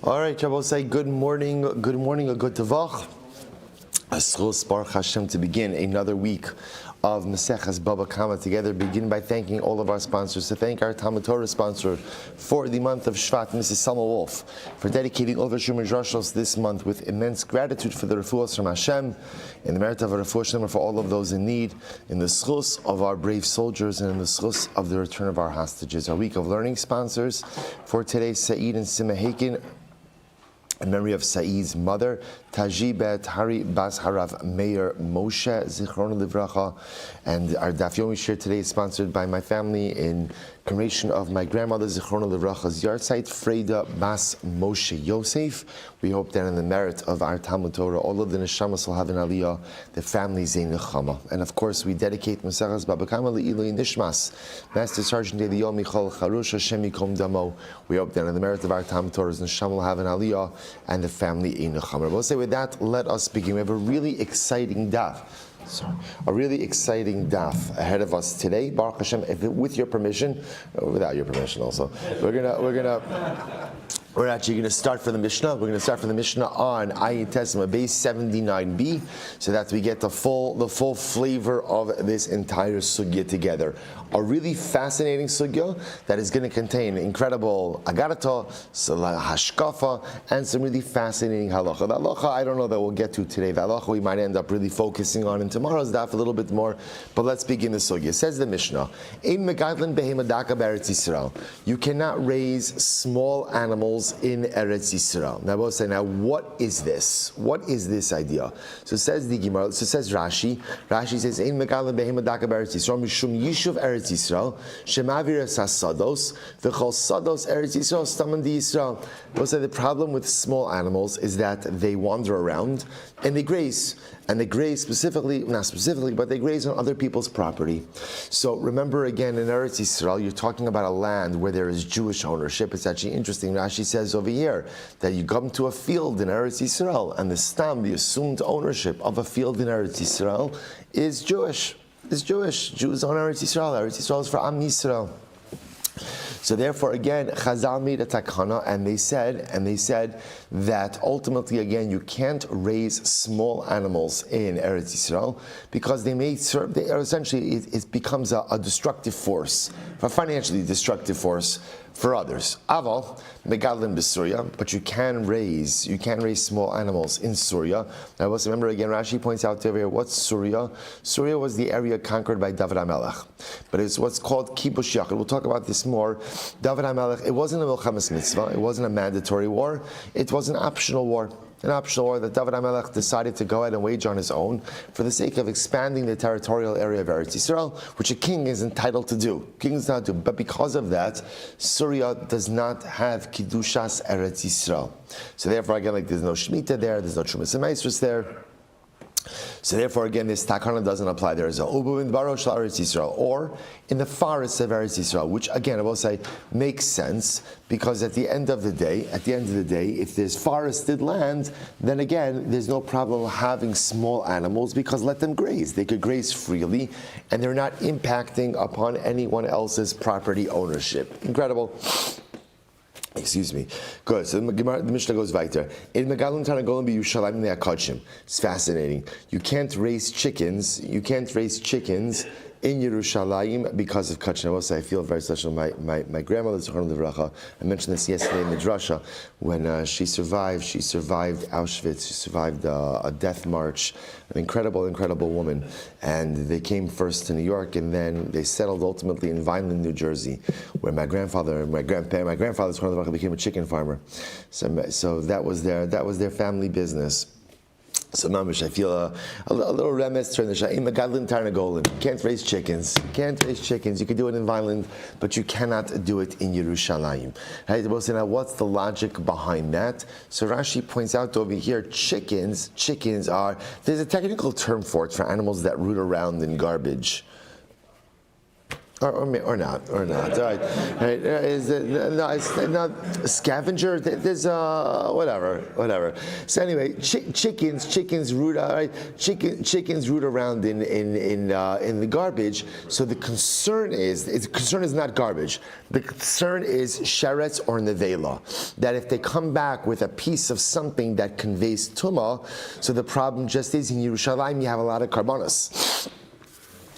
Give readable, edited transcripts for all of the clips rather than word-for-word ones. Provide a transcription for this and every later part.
All right, Shabbos say good morning, a good tavach. Aschus Baruch Hashem to begin another week of Maseches Bava Kamma together. Begin by thanking all of our sponsors. To thank our Talmud Torah sponsor for the month of Shvat, Mrs. Salma Wolf, for dedicating all of her Shumer Drashos this month with immense gratitude for the refuahs from Hashem, in the merit of a refuah shlema for all of those in need, in the schus of our brave soldiers, and in the schus of the return of our hostages. Our week of learning sponsors for today, Saeed and Sima Hakin, in memory of Saeed's mother, Taji Bet Hari Bas Harav Meir Moshe Zichron Livracha, and our Daf Yomi share today is sponsored by my family in commemoration of my grandmother Zichron Livracha's yard site, Freda Bas Moshe Yosef. We hope that in the merit of our Talmud Torah, all of the neshamas will have an aliyah, the families in Kamma. And of course, we dedicate Maseches Bava Kamma Le'ilui Nishmas, Master Sergeant of the Yomi Chol Charush Hashem Yikom Damo. We hope that in the merit of our Talmud Torah's neshama will have an aliyah and the family in Kamma. We'll say with that, let us begin. We have a really exciting daf. A really exciting daf ahead of us today. Baruch Hashem, with your permission, without your permission also, we're actually going to start for the Mishnah. We're going to start from the Mishnah on Ayin Tesma base 79b, so that we get the full flavor of this entire sugya together. A really fascinating sugya that is going to contain incredible agarata, hashkafa, and some really fascinating halacha. The halacha I don't know that we'll get to today. The halacha we might end up really focusing on in tomorrow's daf a little bit more. But let's begin the sugya. Says the Mishnah, Ein megadlin behema daka b'Eretz Yisrael. You cannot raise small animals in Eretz Yisrael. Now we'll say, now what is this? What is this idea? So says the Gemara. So says Rashi. Rashi says, Ein megadlin behema daka b'Eretz Yisrael mishum yishuv Eretz Yisrael shemavir sasados v'chol sados Eretz Yisrael staman di Yisrael. We'll say the problem with small animals is that they wander around and they graze. And they graze specifically, not specifically, but they graze on other people's property. So remember again, in Eretz Yisrael, you're talking about a land where there is Jewish ownership. It's actually interesting. Rashi says over here that you come to a field in Eretz Yisrael, and the stam, the assumed ownership of a field in Eretz Yisrael, is Jewish. Is Jewish. Jews own Eretz Yisrael. Eretz Yisrael is for Am Yisrael. So therefore, again, Chazal made a takana, and they said that ultimately, again, you can't raise small animals in Eretz Yisrael because they are essentially, it becomes a destructive force, a financially destructive force for others. Aval megadlin b'Surya, but you can raise small animals in Surya. Now, let's remember again. Rashi points out over here, what's Surya? Surya was the area conquered by David HaMelech, but it's what's called kibush yachid. We'll talk about this more. David HaMelech, it wasn't a milchamas mitzvah. It wasn't a mandatory war. It was an optional war. An optional war that David HaMelech decided to go ahead and wage on his own for the sake of expanding the territorial area of Eretz Yisrael, which a king is entitled to do. But because of that, Surya does not have Kidushas Eretz Yisrael. So therefore, again, like there's no Shemitah there, there's no Trumas and Meisrus there. So therefore, again, this takana doesn't apply there as well. Ubu in Barosh Eretz Yisrael, or in the forests of Eretz Yisrael, which again I will say makes sense because at the end of the day, if there's forested land, then again there's no problem having small animals because let them graze. They could graze freely, and they're not impacting upon anyone else's property ownership. Incredible. Excuse me. Good. So the Mishnah goes weiter. In Megalon Tanagolim b'Yushalayim ne'akadshim. It's fascinating. You can't raise chickens in Yerushalayim because of Kachim. I will say I feel very special. My grandmother, Zichron Livracha, I mentioned this yesterday in Midrasha, when she survived Auschwitz, she survived a death march, an incredible woman. And they came first to New York, and then they settled ultimately in Vineland, New Jersey, where my grandfather Zichron Livracha became a chicken farmer. So that was their family business. So mamish, I feel a little remiss turn the shah. In Megadlin Tarnagolim, you can't raise chickens. You can do it in Vineland, but you cannot do it in Yerushalayim. Right? We'll say now, what's the logic behind that? So Rashi points out over here, chickens are, there's a technical term for it, for animals that root around in garbage. or not. All right. Is it, no, it's not scavenger. There's whatever. So anyway, chickens root. Chickens root around in the garbage. So the concern is not garbage. The concern is sheretz or nevela. That if they come back with a piece of something that conveys tumah, so the problem just is in Yerushalayim you have a lot of karbanos.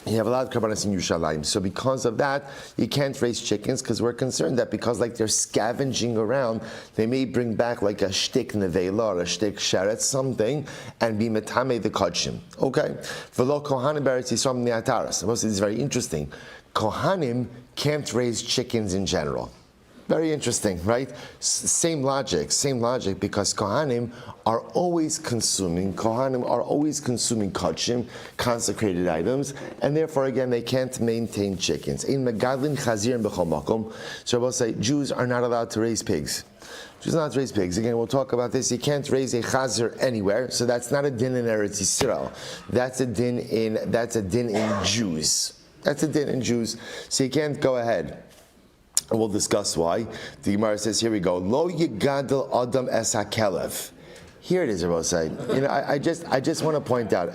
You have a lot of karbanos in Yerushalayim. So because of that, you can't raise chickens because we're concerned that because like they're scavenging around, they may bring back like a shtik nevela or a shtik sheret, something, and be metame the kodshim. Okay? V'lo kohanim beretz Yisrael ne'ataras. This is very interesting. Kohanim can't raise chickens in general. Very interesting, right? Same logic, because Kohanim are always consuming kodshim, consecrated items, and therefore, again, they can't maintain chickens. In Megadlin Chazir and B'chol Makom, so we'll say Jews are not allowed to raise pigs. Jews are not allowed to raise pigs. Again, we'll talk about this. You can't raise a chazir anywhere, so that's not a din in Eretz Yisrael. That's a din in Jews. That's a din in Jews. So you can't go ahead. And we'll discuss why. The Gemara says, here we go. Lo yigadol adam es hakelev. Here it is, Rabbi Say. I just want to point out.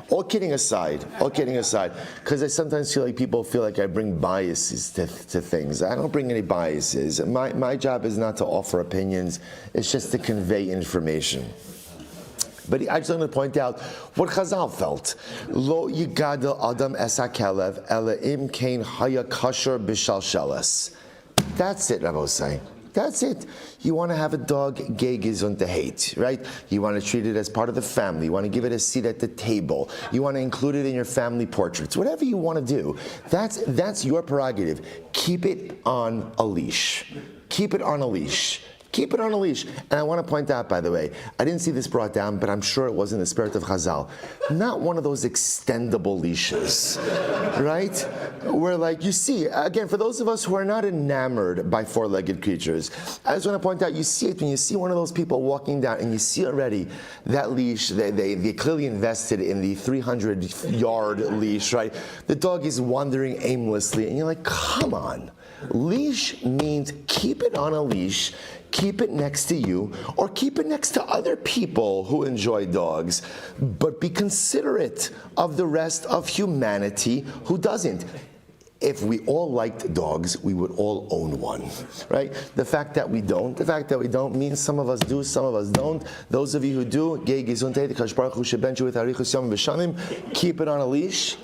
All kidding aside, because I sometimes feel like people feel like I bring biases to things. I don't bring any biases. My job is not to offer opinions. It's just to convey information. But I just want to point out what Chazal felt. Lo yigadol adam es hakelev ela im kein haya kasher b'shalsheles. That's it, Rabbi Say. That's it. You want to have a dog, gay gesund hate, right? You want to treat it as part of the family. You want to give it a seat at the table. You want to include it in your family portraits. Whatever you want to do, that's your prerogative. Keep it on a leash. Keep it on a leash. Keep it on a leash. And I want to point out, by the way, I didn't see this brought down, but I'm sure it was in the spirit of Chazal. Not one of those extendable leashes, right? Where like, you see, again, for those of us who are not enamored by four-legged creatures, I just want to point out, you see it when you see one of those people walking down and you see already that leash, they clearly invested in the 300-yard leash, right? The dog is wandering aimlessly and you're like, come on. Leash means keep it on a leash, keep it next to you, or keep it next to other people who enjoy dogs, but be considerate of the rest of humanity who doesn't. If we all liked dogs, we would all own one, right? The fact that we don't means some of us do, some of us don't. Those of you who do, keep it on a leash,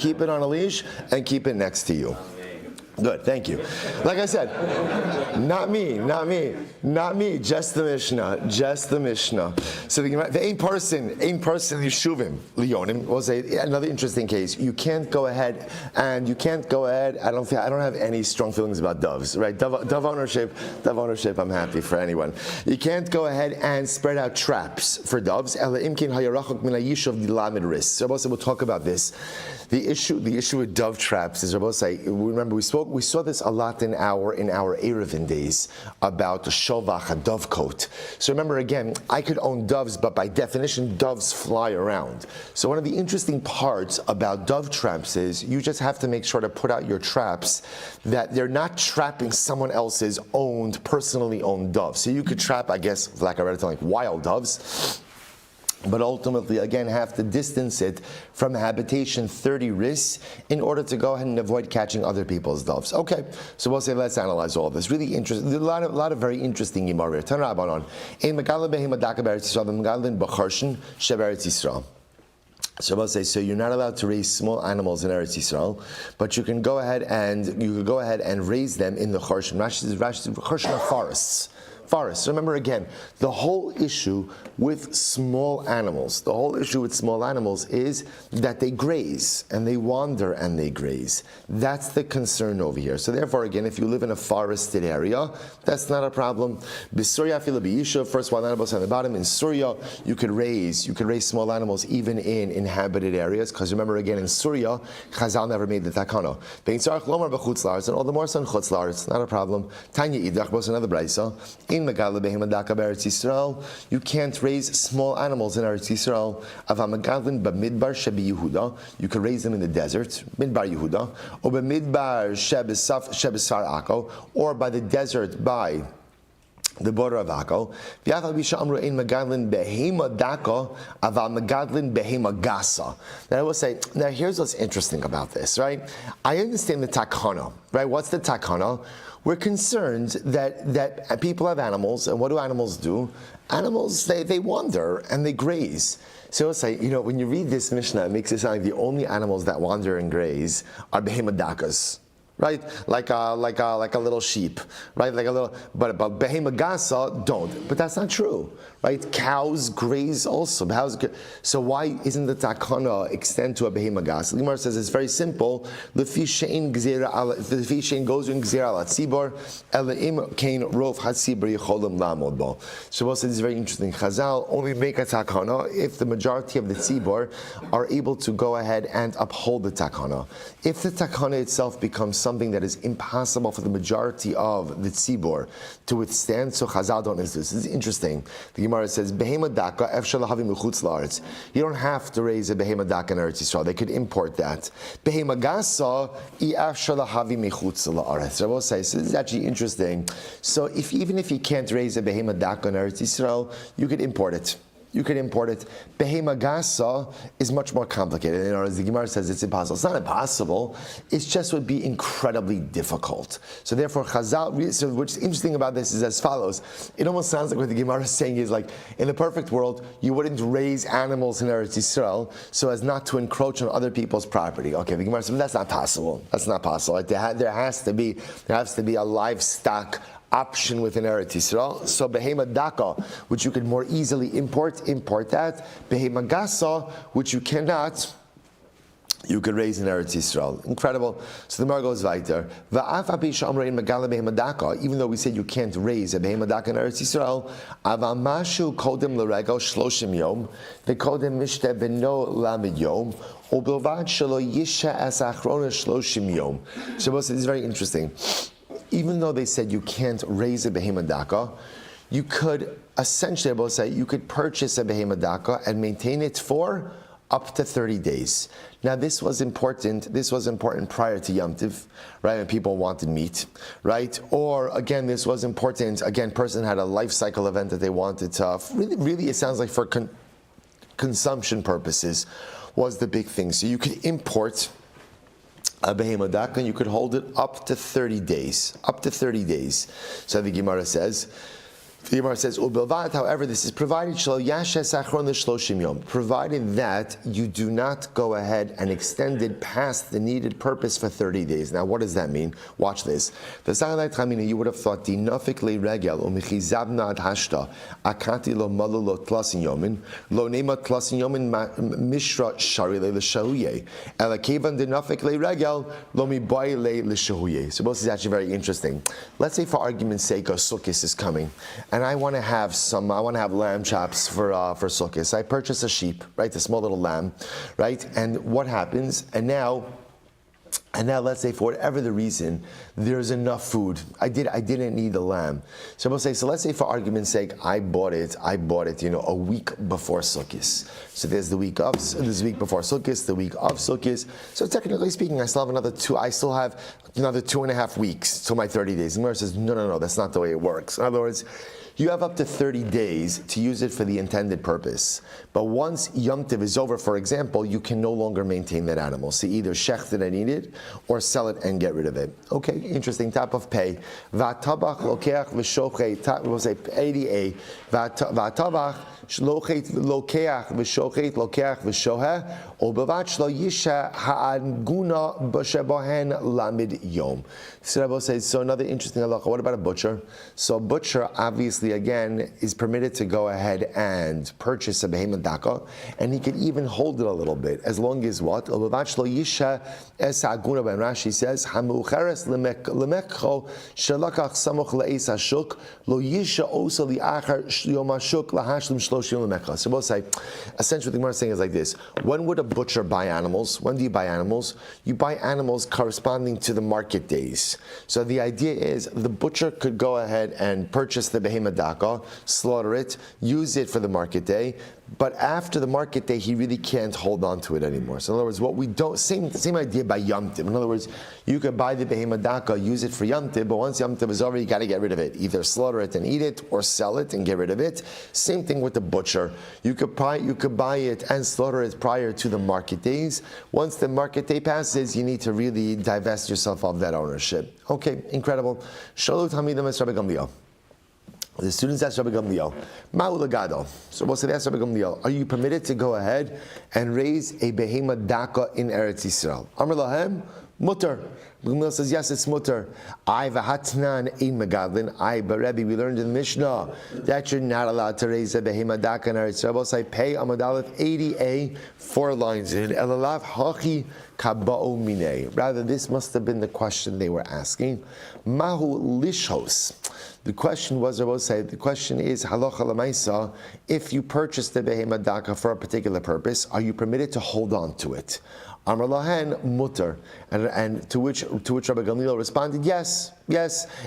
and keep it next to you. Good, thank you. Like I said, not me, just the Mishnah. So the ein person Yeshuvim, Leonim, was another interesting case. You can't go ahead, I don't have any strong feelings about doves, right? Dove ownership, I'm happy for anyone. You can't go ahead and spread out traps for doves. So we'll talk about this. The issue with dove traps is, remember we saw this a lot in our Erevin days about the shovach, a dove coat. So remember again, I could own doves, but by definition, doves fly around. So one of the interesting parts about dove traps is you just have to make sure to put out your traps that they're not trapping someone else's personally owned doves. So you could trap, I guess, like I read it, like wild doves, but ultimately, again, have to distance it from habitation 30 ris in order to go ahead and avoid catching other people's doves. Okay, so we'll say let's analyze all of this. Really interesting, a lot of very interesting Gemara. Tan Rabbanon, ein megalin behemad daka beretz Yisrael, megalin b'charshin sheberetz Yisrael. So we'll say, so you're not allowed to raise small animals in Eretz Yisrael, but you can go ahead and raise them in the charshin. Charshin are forests. So remember again, the whole issue with small animals is that they graze and they wander and they graze. That's the concern over here. So therefore, again, if you live in a forested area, that's not a problem. B'Surya fila b'Yishuv, first wild animals on the bottom. In Surya, you could raise small animals even in inhabited areas, because remember again, in Surya, Chazal never made the takana. Bein tzarich lomar b'chutz la'aretz, and all the more so in chutz la'aretz, not a problem. Tanya idach was another brayso. in Megala Behema Daka Beretz Yisrael. You can't raise small animals in Eretz Yisrael. Avam Megadlin b'Midbar shebi Yehuda. You can raise them in the desert, Midbar Yehuda, or b'Midbar shebesar Akko, or by the desert by the border of Akko. Then I will say, now here's what's interesting about this, right? I understand the takana, right? What's the takana? We're concerned that people have animals, and what do animals do? Animals, they wander and they graze. So it's like, when you read this Mishnah, it makes it sound like the only animals that wander and graze are behemadakas. Right, like a little sheep, right? But behema gasa don't. But that's not true, right? Cows graze also. So why isn't the takana extend to a behema gasa? The Gemara says it's very simple. Lefi shein goes in gzera al tzibor elaim kain rov hatzibor yicholim lamod bo. Shabbos says it's very interesting. Chazal only make a takana if the majority of the tzibor are able to go ahead and uphold the takana. If the takana itself becomes something that is impossible for the majority of the tzibor to withstand, so Chazal don't insist. This is interesting. The Gemara says, "Behema daka efshal lahavi mechutz laaretz." You don't have to raise a behema daka in Eretz Yisrael. They could import that. Behema gasa efshal lahavi mechutz laaretz. Rabbi says, so this is actually interesting. So even if you can't raise a behema daka in Eretz Yisrael, you could import it. Behema gasa is much more complicated. As the Gemara says, it's impossible. It's not impossible. It just would be incredibly difficult. So therefore, Chazal. So what's interesting about this is as follows. It almost sounds like what the Gemara is saying is like, in the perfect world, you wouldn't raise animals in Eretz Yisrael so as not to encroach on other people's property. Okay, the Gemara says that's not possible. That's not possible. There has to be a livestock option within Eretz Yisrael. So behema daka, which you could more easily import that. Behema gasa, which you cannot, you could raise in Eretz Yisrael. Incredible. So the Gemara goes weiter. Even though we said you can't raise a behema daka in Eretz Yisrael, avamashu kodem l'regel shloshim yom, v'kodem mishte beno lamed yom, u'bilvad shelo yisha as achrona shloshim yom. Shabbos, this is very interesting. Even though they said you can't raise a behema daka, you could essentially, I will say, you could purchase a behema daka and maintain it for up to 30 days. Now this was important prior to Yom Tiv, right, when people wanted meat, right? Or again, this was important, person had a life cycle event that they wanted to, really it sounds like for consumption purposes was the big thing. So you could import a behema daka, and you could hold it up to 30 days. So the Gemara says, "Ubilvat." However, this is provided provided that you do not go ahead and extend it past the needed purpose for 30 days. Now, what does that mean? Watch this. You would have thought dinafik regel umechizabna ad hashta akati lo malu lo tlasin yomin lo nema tlasin yomin mishra shari le l'shahuye elakevan dinafik regel lo mibai le l'shahuye. So this is actually very interesting. Let's say, for argument's sake, a sukkis is coming, and I want to have lamb chops for sukkahs. I purchase a sheep, right, a small little lamb, right, and what happens? And now let's say for whatever the reason, there's enough food. I didn't need the lamb. So we'll say, so let's say for argument's sake, I bought it, a week before Sukkot. So there's the week before Sukkot, the week of Sukkot. So technically speaking, I still have another 2.5 weeks till my 30 days. The Gemara says, no, that's not the way it works. In other words, you have up to 30 days to use it for the intended purpose. But once Yom Tov is over, for example, you can no longer maintain that animal. So either shecht it and eat it, or sell it and get rid of it. Okay, interesting type of pay. V'atabach lokeach v'shochet, we'll say 80A. V'atabach lokeach v'shochet lokeach v'shoheh, u'bevat shlo yisha ha'anguna b'shebohen lamid yom. So Rabbi says, so another interesting halacha. What about a butcher? So a butcher obviously obviously, again, is permitted to go ahead and purchase a behema daka, and he could even hold it a little bit, as long as what? Rashi says, "Hamucheres lemekcho shelakach samoch le'es hashuk lo yisha osa li'achar yom hashuk lahashlim shloshim lemekcha." So we'll say, essentially, what the Gemara is saying is like this: when would a butcher buy animals? When do you buy animals? You buy animals corresponding to the market days. So the idea is the butcher could go ahead and purchase the behema daka, slaughter it, use it for the market day, but after the market day, he really can't hold on to it anymore. So in other words, what we don't, same idea by Yom Tov. In other words, you could buy the behema daka, use it for Yom Tov, but once Yom Tov is over, you got to get rid of it. Either slaughter it and eat it, or sell it and get rid of it. Same thing with the butcher. You could buy it and slaughter it prior to the market days. Once the market day passes, you need to really divest yourself of that ownership. Okay, incredible. Shalu Tamidim es Rabbi Gamliel. The students asked Rabbi Gamliel, Ma'ulagado. So we'll say, that's Rabbi Gamliel, are you permitted to go ahead and raise a behema daka in Eretz Yisrael? Amar lahem, mutter. Rabbi Gamliel says, yes, it's mutter. I v'hatnan ein megadlin. But Rebbe, we learned in the Mishnah that you're not allowed to raise a behema daka in Eretz Yisrael. So I pay Amud Aleph 80a, 4 lines in Elalav hachi kaba'o minei. Rather, this must have been the question they were asking. Mahu lishos. The question was, I will say, the question is, halacha l'maisa, if you purchase the behema daka for a particular purpose, are you permitted to hold on to it? Amar lahen mutter, and to which Rabbi Gamliel responded, yes.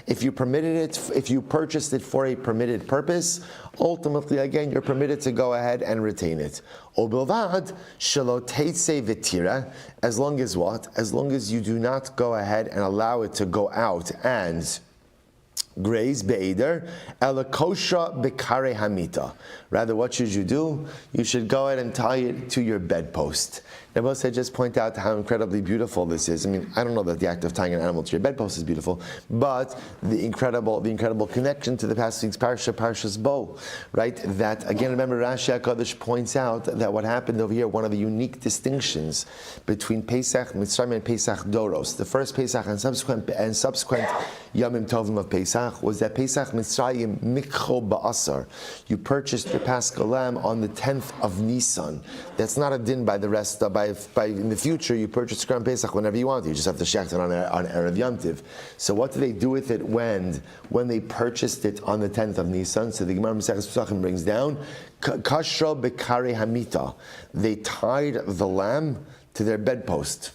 If you permitted it, if you purchased it for a permitted purpose, ultimately, again, you're permitted to go ahead and retain it. Obilvad shelo teitze v'tira, as long as what? As long as you do not go ahead and allow it to go out and graze be'eder elakosha bekare hamita. Rather, what should you do? You should go ahead and tie it to your bedpost. Now, I just point out how incredibly beautiful this is. I mean, I don't know that the act of tying an animal to your bedpost is beautiful, but the incredible connection to the past week's Parshas Bo, right? That again, remember, Rashi HaKadosh points out that what happened over here, one of the unique distinctions between Pesach Mitzrayim and Pesach Doros, the first Pesach and subsequent Yomim Tovim of Pesach, was that Pesach Mitzrayim Mikcho Ba'asar. You purchased your Paschal lamb on the 10th of Nisan. That's not a din by the rest. By in the future, you purchase Korban Pesach whenever you want. You just have to shecht it on Erev Yom Tiv. So what do they do with it when they purchased it on the 10th of Nisan? So the Gemara Maseches Pesachim brings down Kashra Bekare Hamita. They tied the lamb to their bedpost.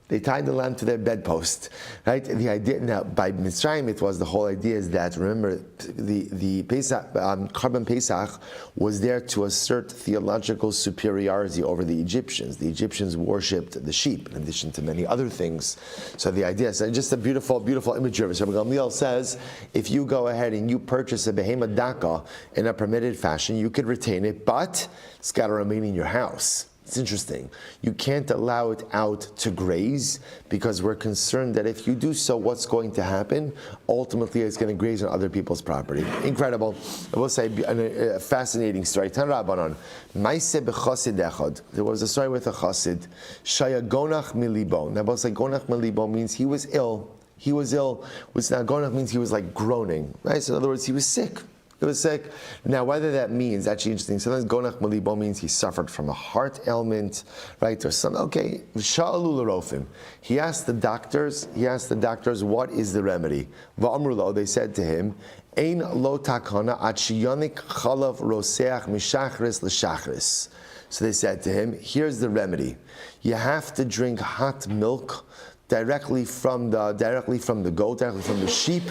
They tied the lamb to their bedpost, right? The idea now by Mitzrayim, it was the whole idea is that, remember, the Pesach, Korban Pesach was there to assert theological superiority over the Egyptians. The Egyptians worshipped the sheep, in addition to many other things. So the idea is just a beautiful, beautiful imagery of it. So Rabbi Gamliel says, if you go ahead and you purchase a behema daka in a permitted fashion, you could retain it, but it's got to remain in your house. It's interesting. You can't allow it out to graze because we're concerned that if you do so, what's going to happen? Ultimately, it's going to graze on other people's property. Incredible. I will say a fascinating story. Tan Rabbanon. Maise b'chasid echad. There was a story with a chasid. Shaya gonach milibo. Now, both say gonach milibo means he was ill. He was ill. Which now gonach means he was like groaning. Right? So in other words, he was sick. He was sick. Now, whether that means, actually interesting, sometimes gonach malibo means he suffered from a heart ailment, right, or something. Okay, sha'alu l'rofim. He asked the doctors, what is the remedy? Va'amrulo, they said to him, ein lo takana at shiyonik chalav roseach mishachris l'shachris. So they said to him, here's the remedy. You have to drink hot milk directly from the goat, directly from the sheep,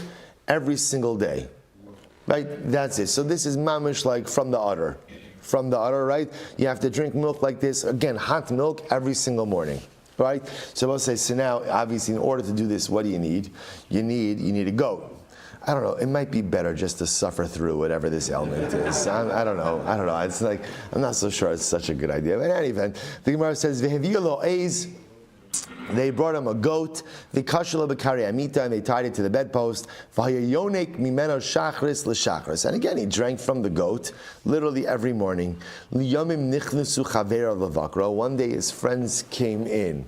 every single day. Right, that's it. So this is mamish like from the udder, right? You have to drink milk like this, again, hot milk every single morning, right? So we'll say, so now, obviously, in order to do this, what do you need? You need a goat. I don't know. It might be better just to suffer through whatever this ailment is. I don't know. It's like, I'm not so sure it's such a good idea. But in any event, the Gemara says, "V'hevi'u lo eiz They brought him a goat, the kashla b'kari amita, and they tied it to the bedpost. V'hayayonek mimeno shachris l'shachris. And again, he drank from the goat, literally every morning. Liyomim nichnusu chavera levakro. One day his friends came in.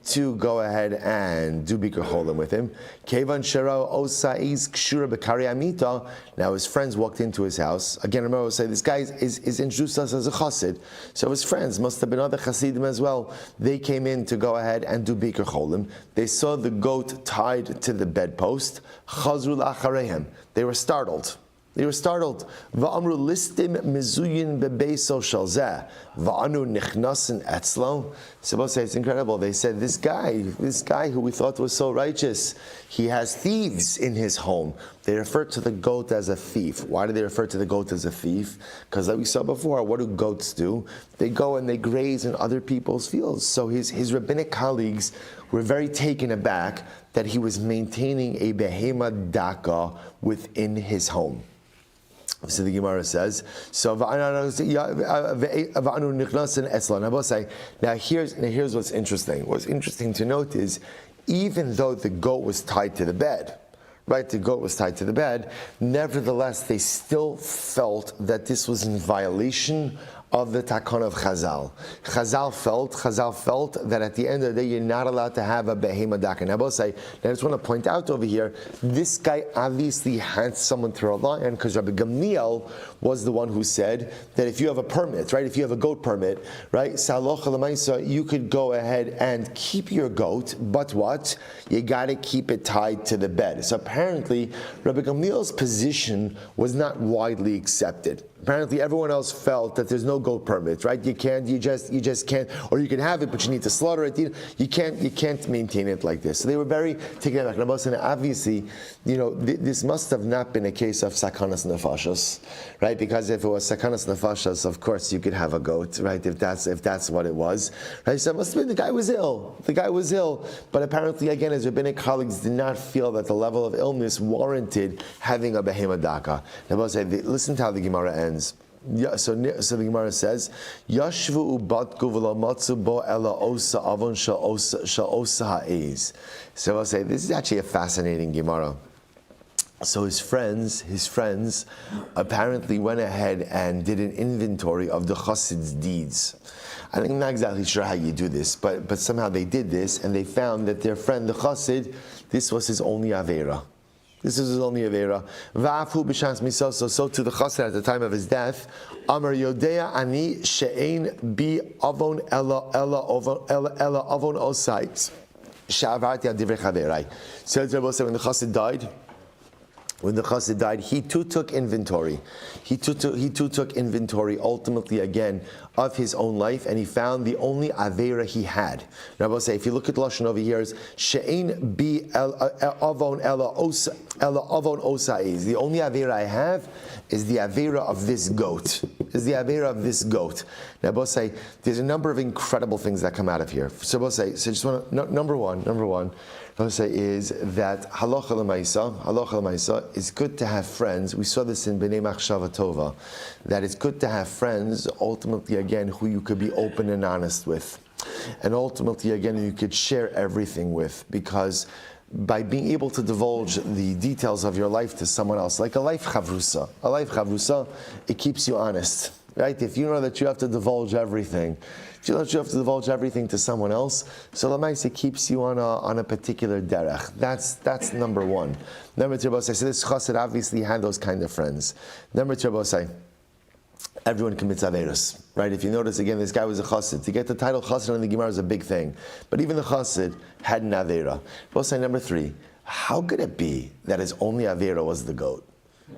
To go ahead and do bikur cholim with him. Kevan shero osaiz kshura b'kari amita. Now his friends walked into his house. Again, remember I was saying this guy is introduced us as a chassid. So his friends must have been other chassidim as well. They came in to go ahead and do bikur cholim. They saw the goat tied to the bedpost. Chazru la'acharehem. They were startled. Va'amru listim mizuyin bebeiso shalzeh. Va'anu nichnasin etzlo. Suppose it's incredible. They said, this guy who we thought was so righteous, he has thieves in his home. They refer to the goat as a thief. Why do they refer to the goat as a thief? Because like we saw before, what do goats do? They go and they graze in other people's fields. So his rabbinic colleagues were very taken aback that he was maintaining a behema daka within his home. So the Gemara says, now here's what's interesting. What's interesting to note is, even though the goat was tied to the bed, right? The goat was tied to the bed. Nevertheless, they still felt that this was in violation of the takon of Chazal. Chazal felt that at the end of the day, you're not allowed to have a behema daka. Now, I just want to point out over here, this guy obviously had someone to rely on, because Rabbi Gamliel was the one who said that if you have a permit, right? If you have a goat permit, right? You could go ahead and keep your goat, but what? You got to keep it tied to the bed. So apparently, Rabbi Gamliel's position was not widely accepted. Apparently, everyone else felt that there's no goat permit, right? You just can't, or you can have it, but you need to slaughter it. You can't maintain it like this. So they were very taken aback. And obviously, this must have not been a case of sakanas nefashos, right? Because if it was sakanas nefashos, of course you could have a goat, right? If that's what it was, right? So it must have been the guy was ill. But apparently, again, his rabbinic colleagues did not feel that the level of illness warranted having a behema daka. Listen to how the Gemara ends. So the Gemara says, Yashvu ubatku v'lamatzu bo ela osa avon shal osa ha'ez. So I'll say, this is actually a fascinating Gemara. So his friends apparently went ahead and did an inventory of the chassid's deeds. I'm not exactly sure how you do this, but somehow they did this, and they found that their friend, the chassid, this was his only avera. This is his only avera. Va'afu b'shas misoso. So to the chassid at the time of his death, Amar Yodea ani she'ein bi avon ela avon osait she'avarti ad divrei chaverai. So when the chassid died, he too took inventory. He too took inventory ultimately again of his own life, and he found the only avera he had. Now I will say, if you look at Lashon over here, is she'ein bi avon ela avon osaiz. The only avera I have is the avera of this goat. Now I will say, there's a number of incredible things that come out of here. So I will say, just want to, number one. I would say is that halacha l'maisa is good to have friends. We saw this in Bnei Machshava Tova, that it's good to have friends, ultimately again, who you could be open and honest with. And ultimately again, you could share everything with, because by being able to divulge the details of your life to someone else, like a life chavrusa, it keeps you honest. Right? If you know that you have to divulge everything, to someone else, so Lamais, it keeps you on a particular derech. That's number one. Number two, so this chassid obviously had those kind of friends. Number two, everyone commits averos, right? If you notice again, this guy was a chassid. To get the title chassid in the Gemara is a big thing, but even the chassid had an avera. Number three, how could it be that his only avera was the goat?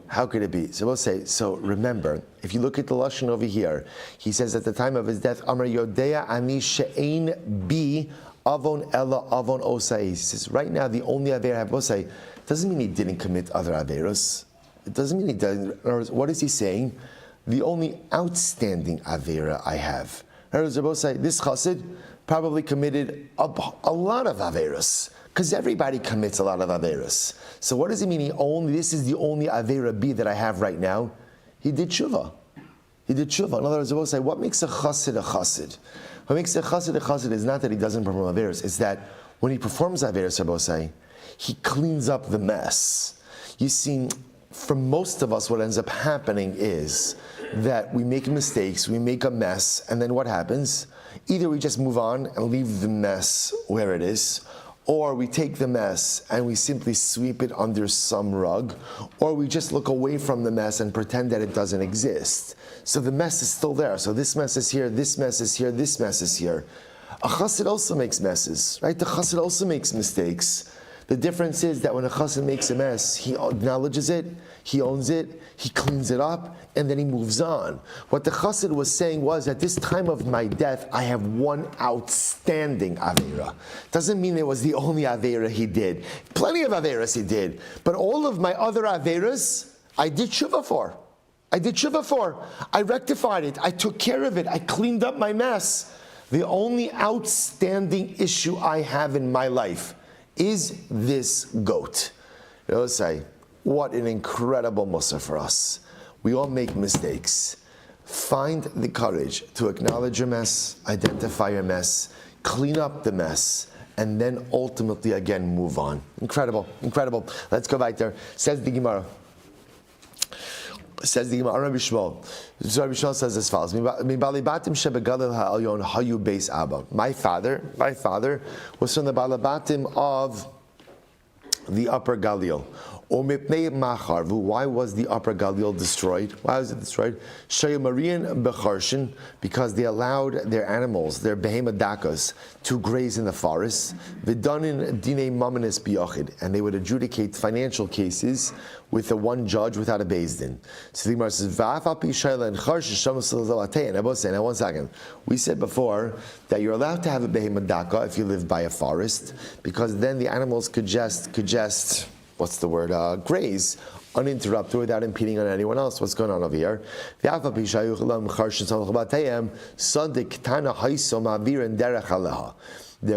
How could it be? So we'll say, so remember, if you look at the Lashon over here, he says at the time of his death, Amar Yodea ani she'ein bi avon ela avon osais. He says, right now, the only avera I have, osai, doesn't mean he didn't commit other averos. It doesn't mean he doesn't. In other words, what is he saying? The only outstanding avera I have. In other words, this chassid probably committed a lot of averos. Because everybody commits a lot of averos. So what does it mean? This is the only avera B that I have right now. He did tshuva. In other words, I will say, what makes a chassid a chassid? What makes a chassid is not that he doesn't perform averos, it's that when he performs averos, Rabosai, he cleans up the mess. You see, for most of us, what ends up happening is that we make mistakes, we make a mess, and then what happens? Either we just move on and leave the mess where it is, or we take the mess and we simply sweep it under some rug, or we just look away from the mess and pretend that it doesn't exist. So the mess is still there. So this mess is here, this mess is here, this mess is here. A chassid also makes messes, right? The chassid also makes mistakes. The difference is that when a chassid makes a mess, he acknowledges it, he owns it, he cleans it up, and then he moves on. What the chassid was saying was, at this time of my death, I have one outstanding aveira. Doesn't mean it was the only aveira he did. Plenty of aveiras he did. But all of my other aveiras, I did tshuva for. I rectified it. I took care of it. I cleaned up my mess. The only outstanding issue I have in my life is this goat. Let's say, what an incredible mussar for us. We all make mistakes. Find the courage to acknowledge your mess, identify your mess, clean up the mess, and then ultimately again move on. Incredible. Let's go back there. Says the Gemara, Rabbi Shmuel. So Rabbi Shmuel says as follows: My father was from the Balabatim of the Upper Galil. Why was the Upper Galil destroyed? Why was it destroyed? Because they allowed their animals, their behemadakas, to graze in the forests. And they would adjudicate financial cases with a one judge without a beis din. So the Gemara says, now 1 second. We said before that you're allowed to have a behemadaka if you live by a forest, because then the animals could just graze uninterrupted without impeding on anyone else. What's going on over here? There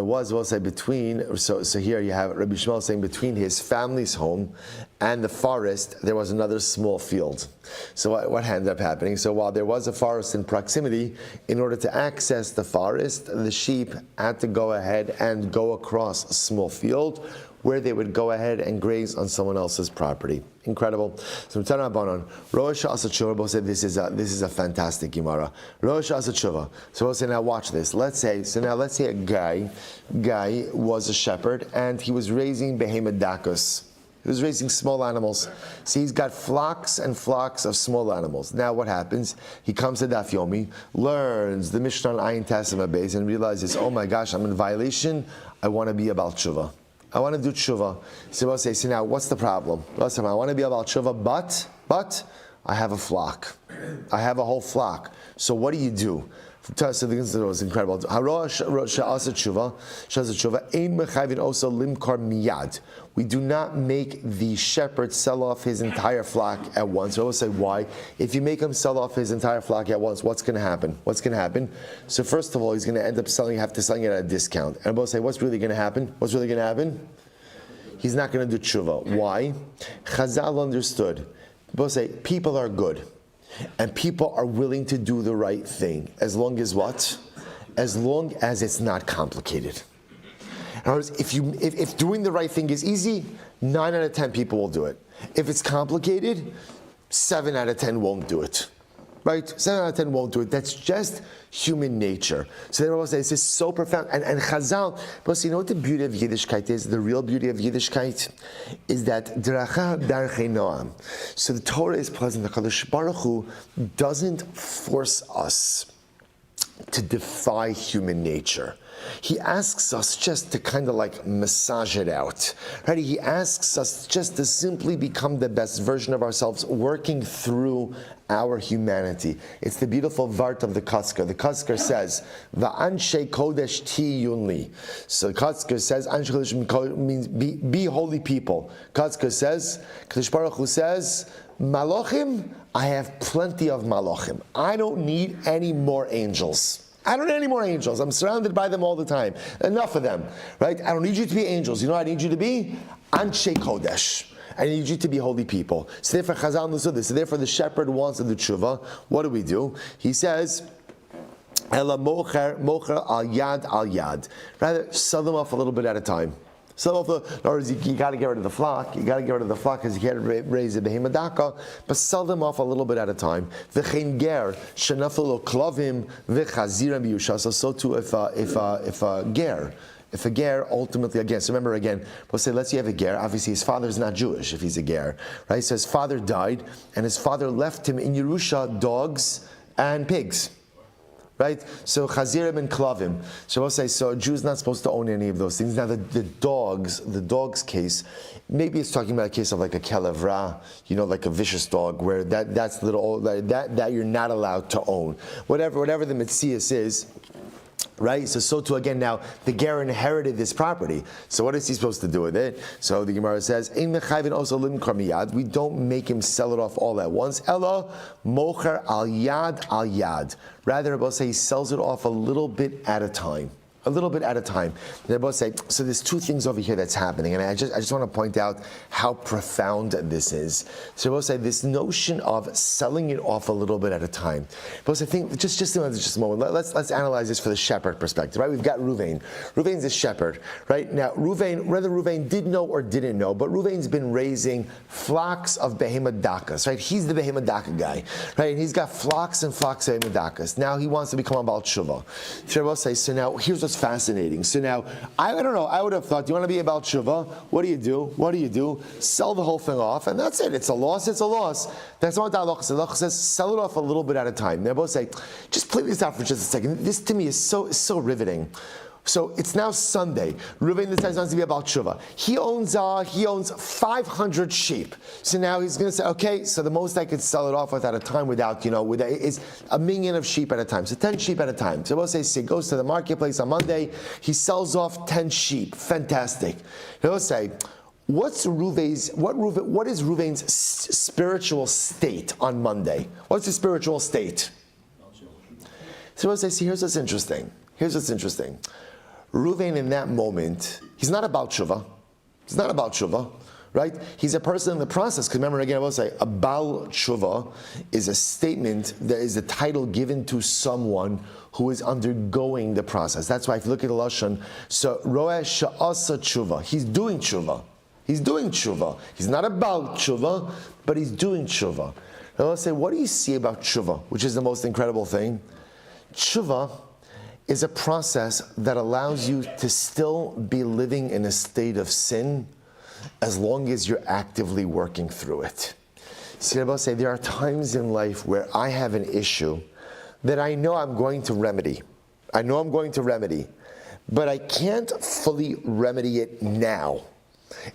was, we'll say, between, so here you have Rabbi Shmuel saying between his family's home and the forest, there was another small field. So what ended up happening? So while there was a forest in proximity, in order to access the forest, the sheep had to go ahead and go across a small field where they would go ahead and graze on someone else's property. Incredible. So Tana Banan, Rosh Hashanah said this is a fantastic Gemara. Rosh Hashanah. So we'll say, now watch this. Let's say a guy was a shepherd and he was raising behemadakus. He was raising small animals. See, he's got flocks and flocks of small animals. Now what happens? He comes to Daf Yomi, learns the Mishnah on Ayin Tasima Beis, and realizes, oh my gosh, I'm in violation. I want to be about tshuva. I want to do tshuva. So we'll say, now what's the problem? I want to be about tshuva, but I have a flock. I have a whole flock. So what do you do? So this was incredible. We do not make the shepherd sell off his entire flock at once. So I will say, why? If you make him sell off his entire flock at once, what's going to happen? So first of all, he's going to end up selling it at a discount. And I will say, what's really going to happen? He's not going to do tshuva. Why? Chazal understood. We'll say, people are good. And people are willing to do the right thing. As long as what? As long as it's not complicated. In other words, if doing the right thing is easy, 9 out of 10 people will do it. If it's complicated, 7 out of 10 won't do it. Right? 7 out of 10 won't do it. That's just human nature. So they always say, this is so profound. And Chazal, but you know what the beauty of Yiddishkeit is? The real beauty of Yiddishkeit is that Dracha Darchei Noam. So the Torah is pleasant. The Kadosh Baruch Hu doesn't force us to defy human nature. He asks us just to kind of like massage it out. Right? He asks us just to simply become the best version of ourselves, working through our humanity. It's the beautiful vart of the Kotzker. The Kotzker says, "Va'anshe kodesh tiyunli." So Kotzker says, "Anshe kodesh" means be holy people. Kotzker says, Kadosh Baruch Hu says, "Malachim, I have plenty of malachim. I don't need any more angels. I don't need any more angels. I'm surrounded by them all the time. Enough of them, right? I don't need you to be angels. You know what I need you to be? Anshe Kodesh. I need you to be holy people." So therefore, Chazal understood this. So therefore, the shepherd wants to do tshuva. What do? He says, Ela mocher al yad. Rather, sell them off a little bit at a time. Sell off in other words, you got to get rid of the flock. You got to get rid of the flock because you can't raise a behemadaka. But sell them off a little bit at a time. V'chein ger shenafelu klavim v'chaziram biyushasa. So too if a ger. If a ger, ultimately, again, so remember again, we'll say, let's say you have a ger, obviously his father's not Jewish if he's a ger, right? So his father died, and his father left him in Yerusha dogs and pigs. Right? So chazirim and klavim. So we'll say, so a Jew's not supposed to own any of those things. Now the dog's case, maybe it's talking about a case of like a kelevra, like a vicious dog, where that's little that you're not allowed to own. Whatever the mitzias is. Right? So too again now, the ger inherited this property. So what is he supposed to do with it? So the Gemara says, we don't make him sell it off all at once. Ella mocher al yad. Rather, we'll say he sells it off a little bit at a time. A little bit at a time. They're both say, so there's two things over here that's happening, and I just want to point out how profound this is. So we'll say this notion of selling it off a little bit at a time. But I think just a moment. Let's analyze this for the shepherd perspective, right? We've got Ruvain. Ruvain's a shepherd, right? Now whether Ruvain did know or didn't know, but Ruvain's been raising flocks of behemadakas, right? He's the behemadaka guy, right? And he's got flocks and flocks of behemadakas. Now he wants to become a Baal Tshuva. So we'll say, so now here's what's fascinating. So now, I don't know, I would have thought, do you want to be about Tshuva? What do you do? Sell the whole thing off, and that's it. It's a loss. That's not what the halacha says. The halacha says, sell it off a little bit at a time. They both say, just play this out for just a second. This to me is so riveting. So it's now Sunday. Reuven decides not to be about tshuva. He owns 500 sheep. So now he's going to say, okay, so the most I could sell it off with at a time is 1 million of sheep at a time. So 10 sheep at a time. So we'll say he goes to the marketplace on Monday. He sells off 10 sheep. Fantastic. He'll say, what is Reuven's spiritual state on Monday? What's his spiritual state? So we'll say, see, here's what's interesting. Reuven in that moment, he's not about tshuva. Right? He's a person in the process. Because remember again, I will say, a Baal Tshuva is a statement, that is a title given to someone who is undergoing the process. That's why if you look at the Lashon, so Roeh Sha'asa Tshuva, he's doing tshuva. He's not about tshuva, but he's doing tshuva. And I'll say, what do you see about tshuva, which is the most incredible thing? Tshuva is a process that allows you to still be living in a state of sin as long as you're actively working through it. See, I'll say there are times in life where I have an issue that I know I'm going to remedy. But I can't fully remedy it now.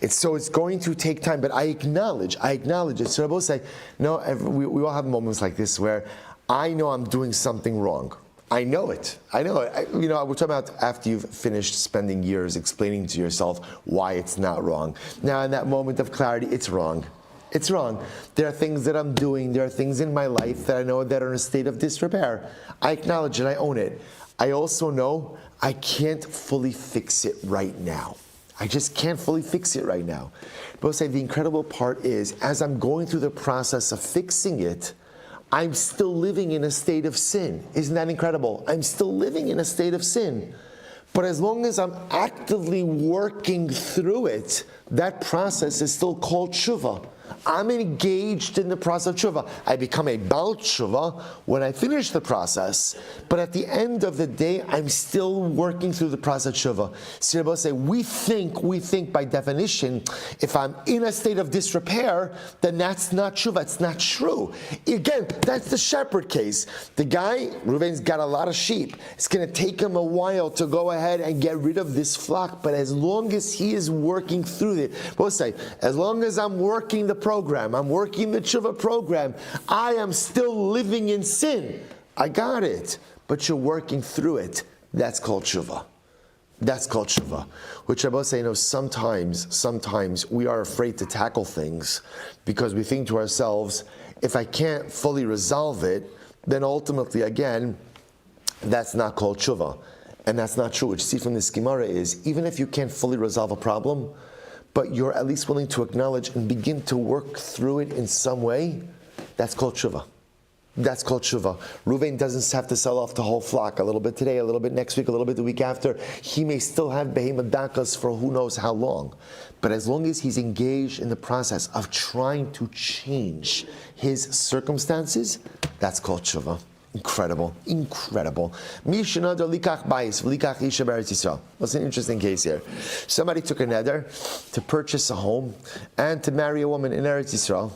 It's going to take time, but I acknowledge it. So I will say, no, we all have moments like this where I know I'm doing something wrong. I know it. We're talking about after you've finished spending years explaining to yourself why it's not wrong. Now, in that moment of clarity, it's wrong. There are things that I'm doing, there are things in my life that I know that are in a state of disrepair. I acknowledge it, I own it. I also know I can't fully fix it right now. I just can't fully fix it right now. But I'll say the incredible part is, as I'm going through the process of fixing it, I'm still living in a state of sin. Isn't that incredible? I'm still living in a state of sin. But as long as I'm actively working through it, that process is still called tshuva. I'm engaged in the process of tshuva. I become a Baal tshuva when I finish the process, but at the end of the day, I'm still working through the process of tshuva. So say, we think by definition, if I'm in a state of disrepair, then that's not tshuva. It's not true. Again, that's the shepherd case. The guy, Reuven's got a lot of sheep. It's going to take him a while to go ahead and get rid of this flock, but as long as he is working through it, we'll say, as long as I'm working the program, I'm working the tshuva program, I am still living in sin. I got it. But you're working through it. That's called tshuva. Which I both say, sometimes we are afraid to tackle things because we think to ourselves, if I can't fully resolve it, then ultimately, again, that's not called tshuva. And that's not true. What you see from this Gemara is, even if you can't fully resolve a problem, but you're at least willing to acknowledge and begin to work through it in some way, that's called tshuva. That's called tshuva. Reuven doesn't have to sell off the whole flock. A little bit today, a little bit next week, a little bit the week after. He may still have behemoth dakas for who knows how long. But as long as he's engaged in the process of trying to change his circumstances, that's called tshuva. Incredible, incredible. What's an interesting case here? Somebody took a neder to purchase a home and to marry a woman in Eretz Yisrael.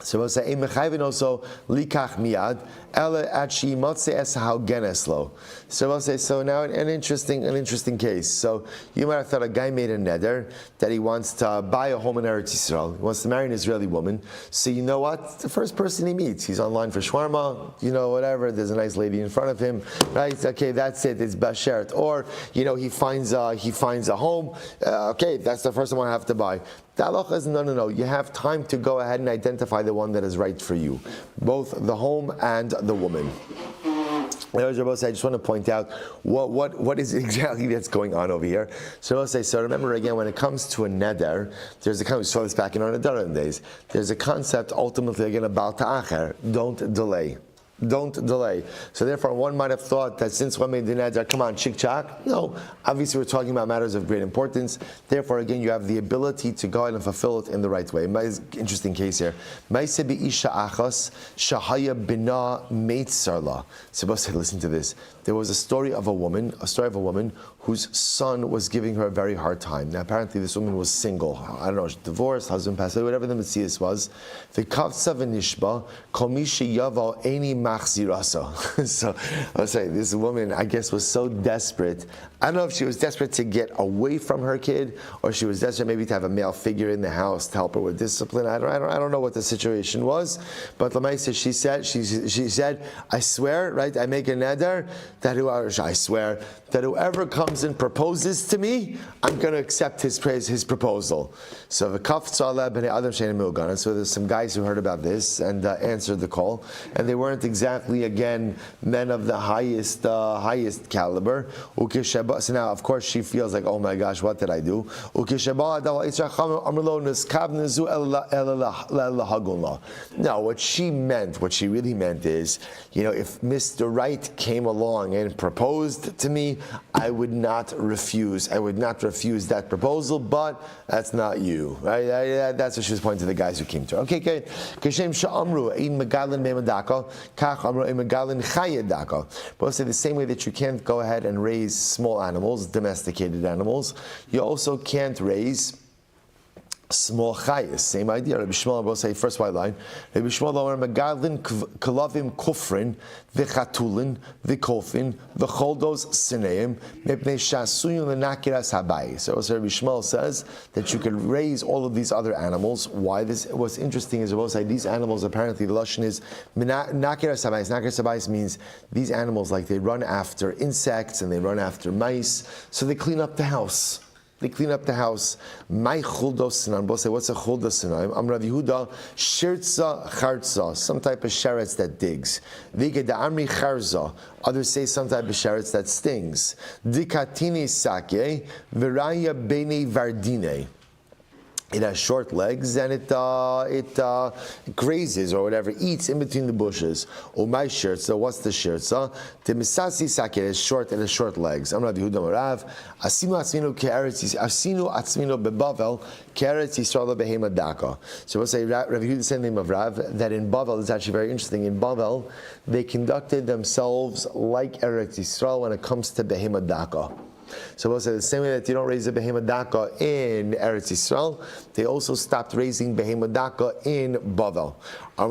So we'll say, also likach miad, ela achi motze es haugeneslo. So we'll say, so now an interesting case. So you might have thought a guy made a neder that he wants to buy a home in Eretz Yisrael. He wants to marry an Israeli woman. So you know what? The first person he meets, he's online for shawarma, whatever. There's a nice lady in front of him, right? Okay, that's it. It's bashert. Or he finds a home. Okay, that's the first one I have to buy. The halacha is no. You have time to go ahead and identify the one that is right for you, both the home and the woman. I just want to point out what is exactly that's going on over here. So I'll say, so remember again, when it comes to a neder, there's a concept, we saw this back in our nederim days, there's a concept ultimately again about ta'acher, don't delay. Don't delay. So therefore, one might have thought that since one made the neder, come on, chik-chak. No, obviously we're talking about matters of great importance. Therefore, again, you have the ability to go ahead and fulfill it in the right way. Interesting case here. So listen to this. There was a story of a woman whose son was giving her a very hard time. Now, apparently, this woman was single. I don't know, divorced, husband passed away, whatever the mitzvah was. The kavtza v'nishba komishi yavo eni machzirasa. So I'll say this woman, I guess, was so desperate. I don't know if she was desperate to get away from her kid, or she was desperate maybe to have a male figure in the house to help her with discipline. I don't know what the situation was, but Lamaisa, she said, I swear, right? I make a neder that whoever comes and proposes to me, I'm going to accept his proposal. So the so there's some guys who heard about this and answered the call, and they weren't exactly again men of the highest caliber. So now, of course, she feels like, oh my gosh, what did I do? No, what she really meant is, if Mr. Right came along and proposed to me, I would not refuse. I would not refuse that proposal, but that's not you. Right? That's what she was pointing to the guys who came to her. Okay, good. But we'll say the same way that you can't go ahead and raise small animals, domesticated animals, you also can't raise small chayas. Same idea. Rabbi Shmuel will say, first white line, Rabbi Shmuel Omer Megadlin Kalavim Kufrin V'chatulin V'kofin V'choldos Sineim Mepnei Shasuyun L'nakiras Habai. So Rabbi Shmuel says that you could raise all of these other animals. Why this? What's interesting is Rabbi say these animals, apparently the lashon is Nakiras Habai. Nakiras Habai means these animals, like they run after insects and they run after mice, so they clean up the house. They clean up the house. My chuldos sinan. Both say, what's a chuldos sinan? I'm Rav Yehuda. Shirtza charza, some type of sheretz that digs. Vige da amri charza. Others say some type of sheretz that stings. Dikatini sake viraya bene vardine. It has short legs and it grazes or whatever, eats in between the bushes. Oh, my shirt. So what's the shirt? So the misasi sak, it has short legs. I'm Rabbi Yehuda Marav. Asinu atzminu bebavel keretz Yisrael behema daka. So we'll say Rabbi Yehuda said the name of Rav that in Bavel is actually very interesting. In Bavel, they conducted themselves like Eretz Yisrael when it comes to behema daka. So we'll say the same way that you don't raise a behemoth daka in Eretz Yisrael, they also stopped raising behemoth daka in Bavel. So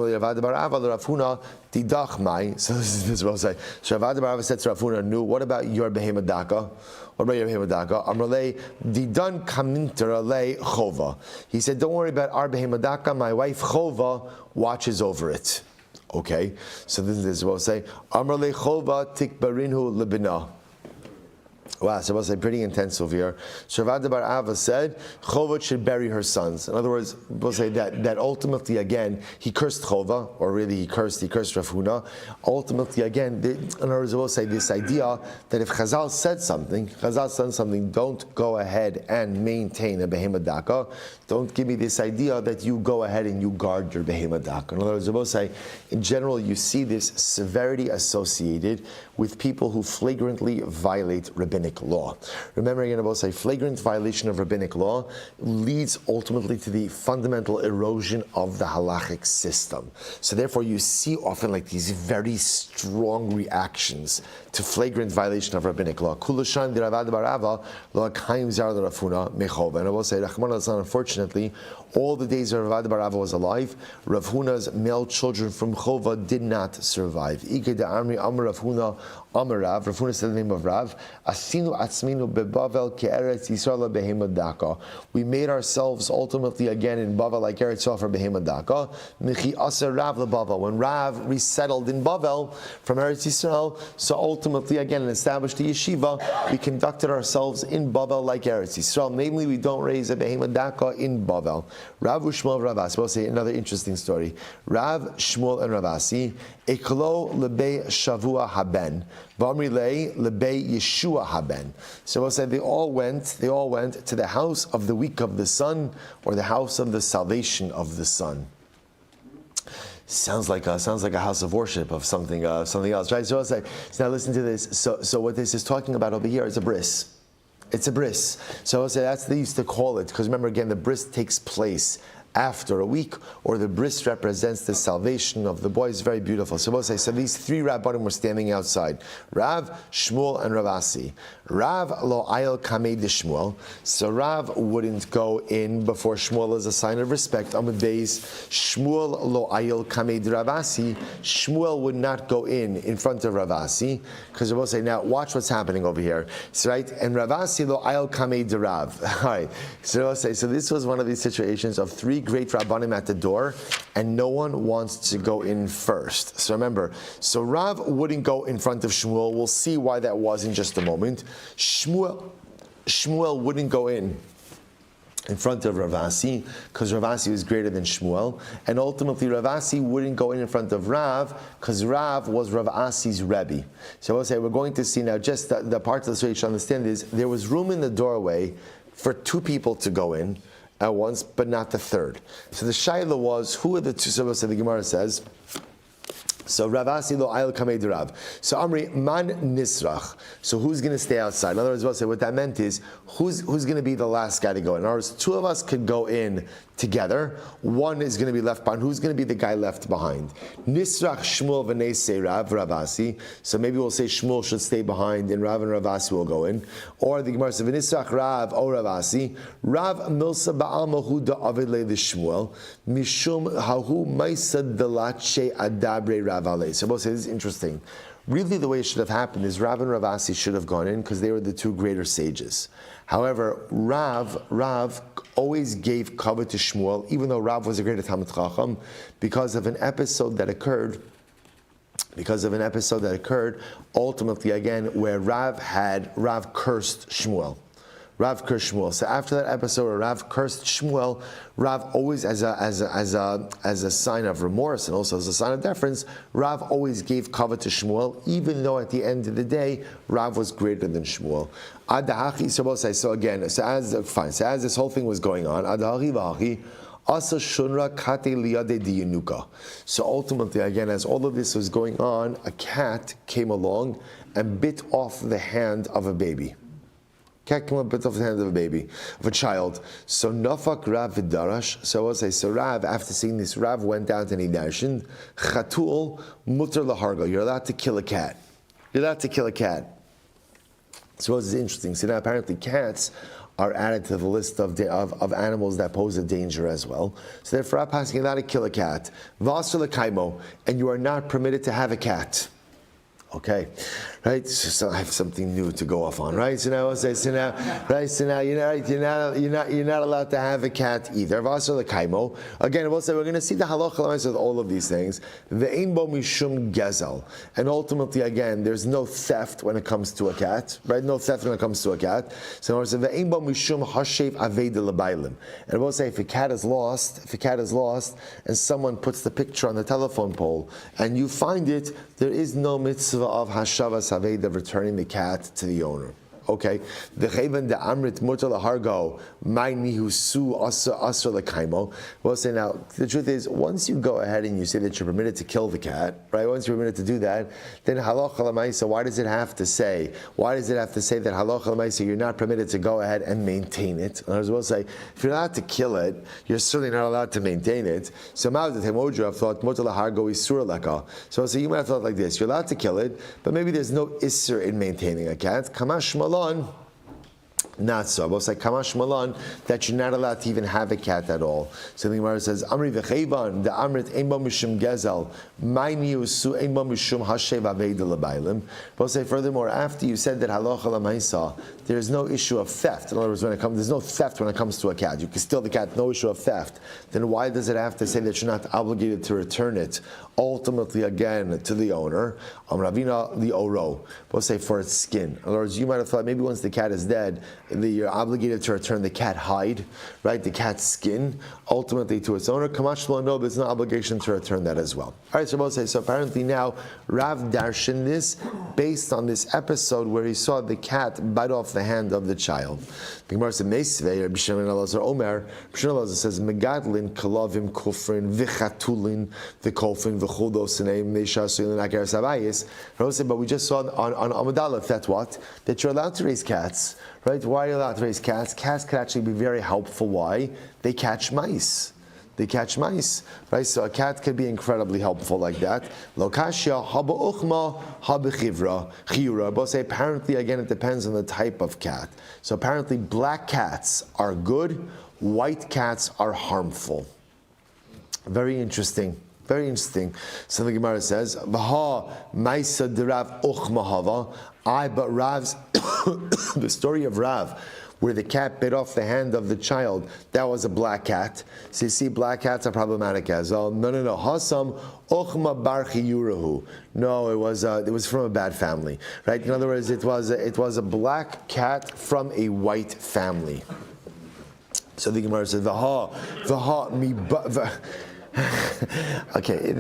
this is what I'll say. So Ravad Bar Ava said to Rav Huna, "No, what about your behemoth daka? What about your behemoth daka?" Amrulei didan kaminter alei chova. He said, "Don't worry about our behemoth daka. My wife Chova watches over it." Okay. So this is what I'll say. Amrulei chova tikbarinhu lebina. Wow, so we'll say pretty intense over here. So Rav Bar Ava said, Chova should bury her sons. In other words, we'll say that ultimately, again, he cursed Chova, or really he cursed Rav Huna. Ultimately, again, in other words, we'll say this idea that if Chazal said something, don't go ahead and maintain a behemoth daka. Don't give me this idea that you go ahead and you guard your behemoth daka. In other words, we'll say, in general, you see this severity associated with people who flagrantly violate rabbinic law. Remember again, I will say flagrant violation of rabbinic law leads ultimately to the fundamental erosion of the halachic system. So therefore you see often like these very strong reactions to flagrant violation of rabbinic law. Kulashan diravad barava lo akaim zar rafuna mechov. And I will say, unfortunately, all the days Rav Barava was alive, Rav Huna's male children from Chova did not survive. Ike de Amri Amar Rav Huna Amar Rav. Rav Huna said the name of Rav. Asinu atzminu beBavel ke'eretz Yisrael behemad daka. We made ourselves ultimately again in Bavel like Eretz Yisrael for behemad daka. Michi aser Rav leBavel. When Rav resettled in Bavel from Eretz Yisrael, so ultimately again established the yeshiva, we conducted ourselves in Bavel like Eretz Yisrael. Namely, we don't raise a behemad daka in Bavel. Rav Shmuel Ravasi. We'll say another interesting story. Rav Shmuel and Ravasi. Eklo lebe Shavua haben, v'amri lei lebe Yeshua haben. So we'll say they all went to the house of the week of the sun, or the house of the salvation of the sun. Sounds like a house of worship of something else, right? So I'll say. So now listen to this. So what this is talking about over here is a bris. It's a bris. So I'll say that's they used to call it, because remember again, the bris takes place after a week, or the bris represents the salvation of the boy. It's very beautiful. So we'll say, so these three rabbanim were standing outside, Rav, Shmuel, and Ravasi. Rav lo ayel kamei de Shmuel. So Rav wouldn't go in before Shmuel as a sign of respect. On the days, Shmuel lo ayel kamei de Ravasi. Shmuel would not go in front of Ravasi, because we'll say, now watch what's happening over here. So, right, and Ravasi lo ayel kamei de Rav. All right. So we'll say, so this was one of these situations of three great rabbanim at the door, and no one wants to go in first. So remember, so Rav wouldn't go in front of Shmuel. We'll see why that was in just a moment. Shmuel wouldn't go in front of Ravasi, because Ravasi was greater than Shmuel, and ultimately Ravasi wouldn't go in front of Rav, because Rav was Ravasi's Rebbe. So we'll say, we're going to see now, just the part of the story you should understand is, there was room in the doorway for two people to go in at once, but not the third. So the shaila was, who are the two? So the Gemara says, so Ravasi lo ayel kamei de Rav. So Amri man nisrach. So who's going to stay outside? In other words, we'll say what that meant is, who's going to be the last guy to go in? In other words, two of us could go in together. One is going to be left behind. Who's going to be the guy left behind? Nisrach Shmuel v'neisei Rav Ravasi. So maybe we'll say Shmuel should stay behind, and Rav and Ravasi will go in. Or the Gemara says v'nisrach Rav o Ravasi. Rav milsa ba'al mahuda avidle the Shmuel mishum hahu ma'isa delache adabre Rav alei. So we'll say this is interesting. Really, the way it should have happened is Rav and Ravasi should have gone in, because they were the two greater sages. However, Rav always gave cover to Shmuel, even though Rav was a greater Talmid Chacham, because of an episode that occurred. Ultimately, again, where Rav cursed Shmuel. Rav cursed Shmuel. So after that episode where Rav cursed Shmuel, Rav always, as a sign of remorse and also as a sign of deference, Rav always gave cover to Shmuel, even though at the end of the day, Rav was greater than Shmuel. So again, as this whole thing was going on, so ultimately, again, as all of this was going on, a cat came along and bit off the hand of a baby. Cat came up, bit off the hand of a baby, of a child. So Nafak Rav Vidarash. So I will say, so Rav, after seeing this, Rav went out and he darshened, Chatul mutar laharga. You're allowed to kill a cat. So this is interesting. So now apparently cats are added to the list of animals that pose a danger as well. So therefore, Rav passing allowed to kill a cat. Vasar lekaimo, and you are not permitted to have a cat. Okay, right. So I have something new to go off on, right? So now I'll say, so now you're not allowed to have a cat either. Vasar lekaimo. Again, we'll say we're going to see the halacha with all of these things. Ve'ein bo mishum gezel, and ultimately, again, there's no theft when it comes to a cat, right? No theft when it comes to a cat. So we'll say ve'ein bo mishum hashev aveda lebailim, and we'll say if a cat is lost, and someone puts the picture on the telephone pole, and you find it, there is no mitzvah of hashavas haveda, returning the cat to the owner. Okay, the chayvan the amrit mutar lahargo my nihusu asr lekaimo. We'll say now the truth is, once you go ahead and you say that you're permitted to kill the cat, right? Once you're permitted to do that, then halacha lemaisa. Why does it have to say? Why does it have to say that halacha lemaisa you're not permitted to go ahead and maintain it? And as well say, if you're allowed to kill it, you're certainly not allowed to maintain it. So Ma'adet have thought mutar lahargo isur leka. So you might have thought like this: you're allowed to kill it, but maybe there's no isur in maintaining a cat. Kamash not so. Both say Kamash Malan that you're not allowed to even have a cat at all. So the Gemara says Amri v'cheivan the Amrit Eimba Mishum Gezel Ma'ini Usu Eimba Mishum Hashev Aveda Lebailim. Both say furthermore, after you said that Halacha Lamaisa, there's no issue of theft. In other words, there's no theft when it comes to a cat. You can steal the cat, no issue of theft. Then why does it have to say that you're not obligated to return it ultimately again to the owner? Ravina the Oro. Both say for its skin. In other words, you might have thought maybe once the cat is dead, you're obligated to return the cat hide, right? The cat's skin, ultimately to its owner. Kamash no, there's no obligation to return that as well. All right, so both say, so apparently now Rav darshan this based on this episode where he saw the cat bite off the hand of the child. The Gemara says, Meisvei, Rabbi Shimon Elazar Omer, Rabbi Shimon Elazar says, Megadlin, Kalavim, Kufrin, Vichatulin, Vikofin, Vichudosinei, Mesha, Sulin, Aker Sabayis. Rabbi said, but we just saw on Amud Aleph, that's what? That you're allowed to raise cats. Right? Why are you allowed to raise cats? Cats can actually be very helpful. Why? They catch mice. Right? So a cat can be incredibly helpful like that. Lokashia haba uchma haba chiyura. Both say apparently again it depends on the type of cat. So apparently black cats are good, white cats are harmful. Very interesting. Very interesting. So the Gemara says, "Vaha ma'isa derav uchma hava." But Rav's the story of Rav, where the cat bit off the hand of the child, that was a black cat. So you see, black cats are problematic as well. No. Hasam ochma bar chiyurahu. No, it was from a bad family, right? In other words, it was a black cat from a white family. So the Gemara says, "Vaha mi." Okay,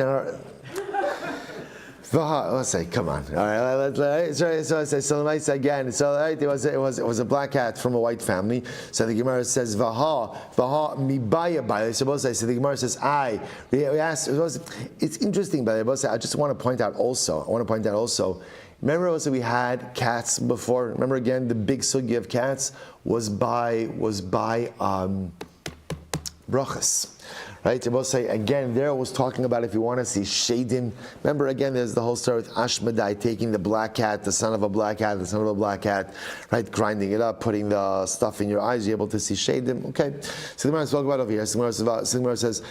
let's say, come on. All right, so I say, so let me say again. So right, it was a black cat from a white family. So the Gemara says, Vaha mi baya baya. So the Gemara says, we asked. It's interesting, by the way. I just want to point out also. Remember also we had cats before. Remember again, the big sugi of cats was by brachas. Right, we'll say again. There I was talking about if you want to see shadim. Remember again, there's the whole story with Ashmedai taking the black cat, the son of a black cat, right, grinding it up, putting the stuff in your eyes. You're able to see shadim. Okay, so the Gemara spoke about over here. So the Gemara says,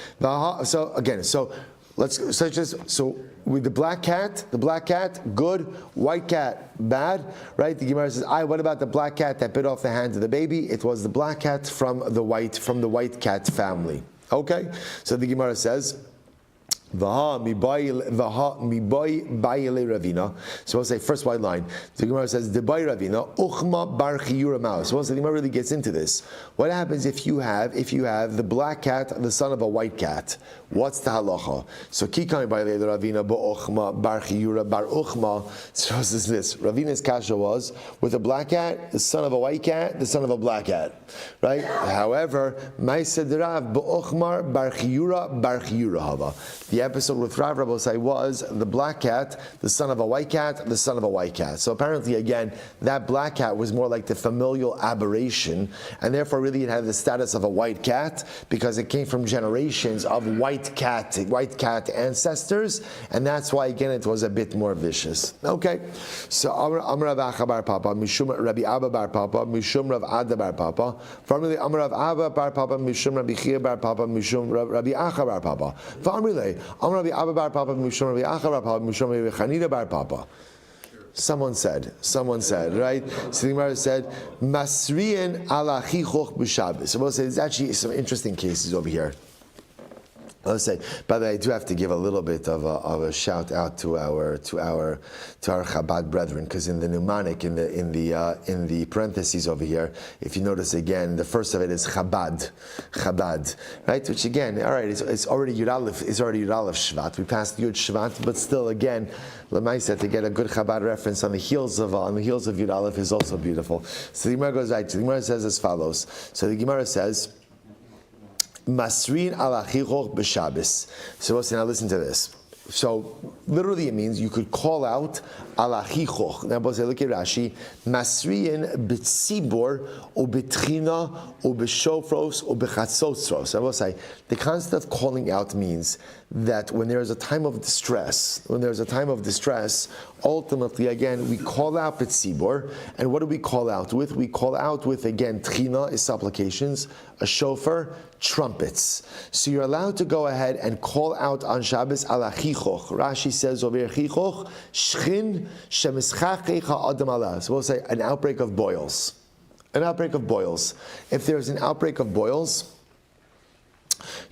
so with the black cat, good, white cat, bad, right? The Gemara says, what about the black cat that bit off the hand of the baby? It was the black cat from the white cat family. Okay, so the Gemara says, Vaha mi boy Ravina. So we'll say first white line. The Gemara says the boy Ravina uchma bar chiyura mao. So we'll say the Gemara really gets into this. What happens if you have the black cat, the son of a white cat? What's the halacha? So kikami by Ravina bo uchma bar chiyura bar uchma. So this Ravina's kasha was with a black cat, the son of a white cat, the son of a black cat, right? However, ma'aseh Rav bo uchma bar chiyura hava. The episode with Rav Rabbosai was the black cat, the son of a white cat, the son of a white cat. So apparently, again, that black cat was more like the familial aberration, and therefore really it had the status of a white cat because it came from generations of white cat ancestors, and that's why again it was a bit more vicious. Okay, so Amar Rav Acha bar Papa, Mishum Rabbi Abba bar Papa, Mishum Rav Ada bar Papa. Formerly Amar Rav Abba bar Papa, Mishum Rabbi Chia bar Papa, Mishum Rabbi Acha bar Papa. Formerly Amar Rabbi Abba bar Papa, Mishum Rabbi Acha bar Papa, Mishum Rabbi Chanina bar Papa. Someone said, right? So the Gemara said, Masriyan ala chichoch b'Shabbos. So we'll say there's actually some interesting cases over here. Let's say, by the way, I do have to give a little bit of a shout out to our Chabad brethren, because in the mnemonic, in the parentheses over here, if you notice again, the first of it is Chabad, right? Which again, all right, it's already Yud Aleph Shvat. We passed Yud Shvat, but still, again, Lamaisa, to get a good Chabad reference on the heels of Yud Aleph is also beautiful. So the Gemara goes right. So the Gemara says as follows. So the Gemara says, Masrin ala chichoch b'Shabbos. So now listen to this. So literally it means you could call out ala chichoch. Now look at Rashi. Masriyin b'tzibor or b'tchina or b'shofros or b'chatzotzros. I will say the concept of calling out means that when there is a time of distress, ultimately again we call out b'tzibor. And what do we call out with? We call out with again tchina is supplications, a shofar, trumpets. So you're allowed to go ahead and call out on Shabbos ala chichoch. Rashi says over here, chichoch, shchin, shemischachecha adam ala. So we'll say an outbreak of boils. If there's an outbreak of boils,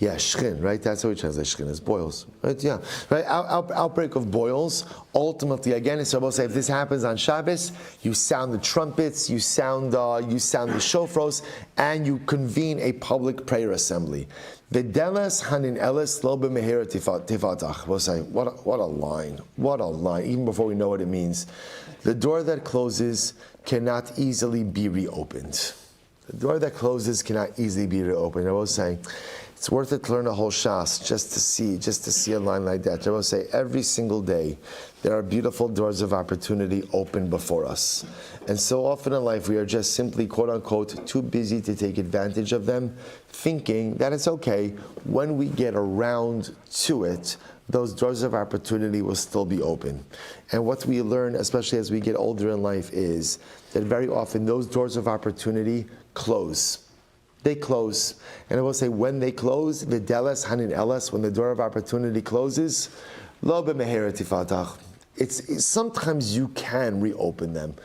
yeah, shchin, right? That's how we translate shchin, as boils, right? Yeah, right. Outbreak of boils. Ultimately, again, so we'll say if this happens on Shabbos, you sound the trumpets, you sound the shofros, and you convene a public prayer assembly. V'deles hanin eles lo b'mehera tifatach. We'll say what a line, even before we know what it means. The door that closes cannot easily be reopened. I was saying, it's worth it to learn a whole shas just to see a line like that. I will say every single day there are beautiful doors of opportunity open before us. And so often in life we are just simply, quote unquote, too busy to take advantage of them, thinking that it's okay when we get around to it, those doors of opportunity will still be open. And what we learn, especially as we get older in life, is that very often those doors of opportunity close. They close. And I will say when they close, v'deles hanin eles, when the door of opportunity closes, lo b'mehera tifatach. It's sometimes you can reopen them.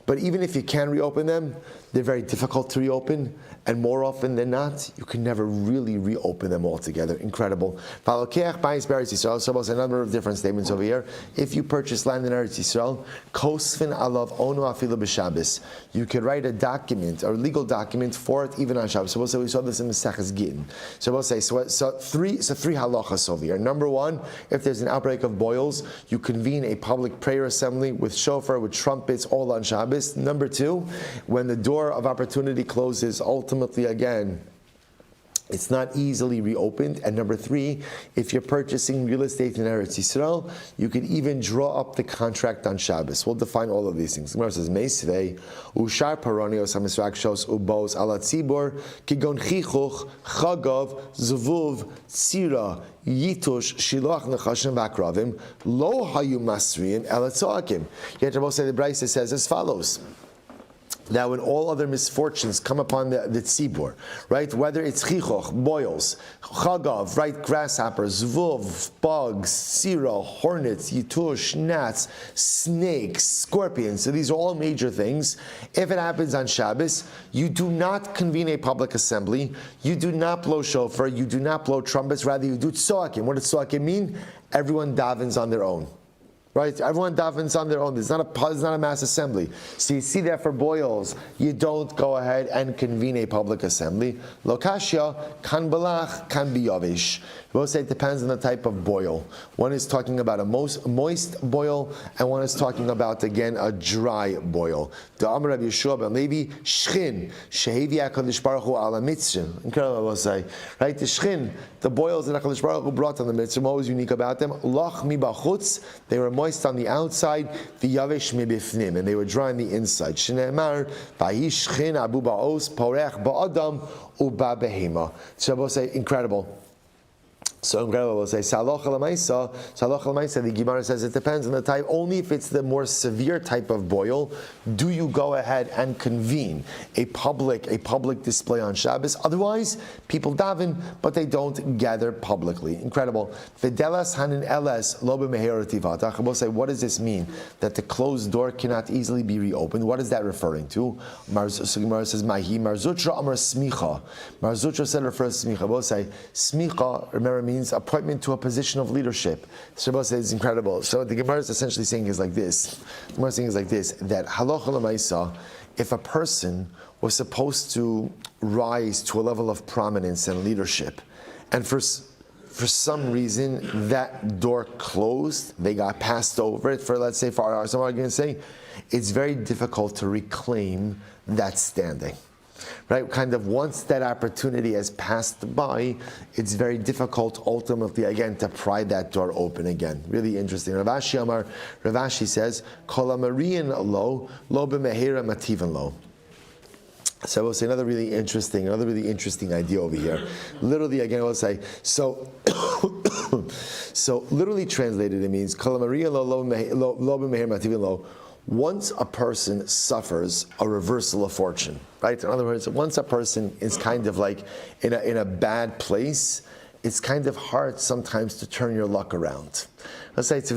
But even if you can reopen them, they're very difficult to reopen, and more often than not, you can never really reopen them altogether. Incredible. So there's a number of different statements over here. If you purchase land in Eretz Yisrael, kosfin alav onu afilu b'Shabbos. You can write a document, a legal document for it even on Shabbos. So we'll say we saw this in the Maseches Gittin. So we'll say three halachas over here. Number one, if there's an outbreak of boils, you convene a public prayer assembly with shofar, with trumpets, all on Shabbos. Number two, when the door of opportunity closes, ultimately again, it's not easily reopened. And number three, if you're purchasing real estate in Eretz Yisrael, you can even draw up the contract on Shabbos. We'll define all of these things. The Gemara says, Meisvei, Ushar Paronios HaMisrakshos Ubos Ala Tzibor, Kigon Chichuch, Chagav, Zvuv, Tzira, Yitush, Shiloach Nechashim Vakravim, Lo Hayu Masriin, Ela Tzoakim. Yet Rabbi say the Brisa says as follows. Now, when all other misfortunes come upon the tzibur, right? Whether it's chichoch, boils, chagav, right? Grasshoppers, zvuv, bugs, sira, hornets, yitush, gnats, snakes, scorpions. So these are all major things. If it happens on Shabbos, you do not convene a public assembly. You do not blow shofar. You do not blow trumpets. Rather, you do tzoakim. What does tzoakim mean? Everyone davens on their own. Right? Everyone davens on their own. There's not a mass assembly. So you see that for boils, you don't go ahead and convene a public assembly. Lokashya, kan balach, kan biyavish. We'll say it depends on the type of boil. One is talking about a moist boil, and one is talking about, again, a dry boil. The Amar Rabbi Yeshua ben Levi, shchin, shehevi HaKadosh Baruch Hu ala mitzvah. Incredible, we'll say. Right? The shchin, the boils that HaKadosh Baruch Hu brought on the mitzvah, what was unique about them? Lach mi bachutz, they were moist on the outside, the yavesh mi bifnim, and they were dry on the inside. Shneimar, vayish shchin abu ba'os, porech ba'adam, uba behema. So we'll say, incredible. So incredible. We'll say Saloch Lamaisa. Saloch Lamaisa. The Gemara says it depends on the type. Only if it's the more severe type of boil, do you go ahead and convene a public display on Shabbos. Otherwise, people daven, but they don't gather publicly. Incredible. Videlas hanin eles lo b'meher tivatach. We'll say, what does this mean? That the closed door cannot easily be reopened. What is that referring to? Gemara says Mahi Marzutra Amar Smicha. Marzutra said refers to Smicha. We'll say Smicha. Remember, means appointment to a position of leadership. Shabbos says it's incredible. So the Gemara is essentially saying is like this. The Gemara is saying is like this, that halacha l'maisa, if a person was supposed to rise to a level of prominence and leadership, and for some reason that door closed, they got passed over it for, let's say, for some argument's sake, it's very difficult to reclaim that standing. Right, kind of once that opportunity has passed by, it's very difficult ultimately again to pry that door open again. Really interesting. Ravashi says, "Kol amarian lo b'mehera mativan lo." So we'll say another really interesting idea over here. Literally, again, we'll say so. So literally translated, it means "Kol amarian lo b'mehera mativan lo." Once a person suffers a reversal of fortune, right? In other words, once a person is kind of like in a bad place, it's kind of hard sometimes to turn your luck around. Let's say it's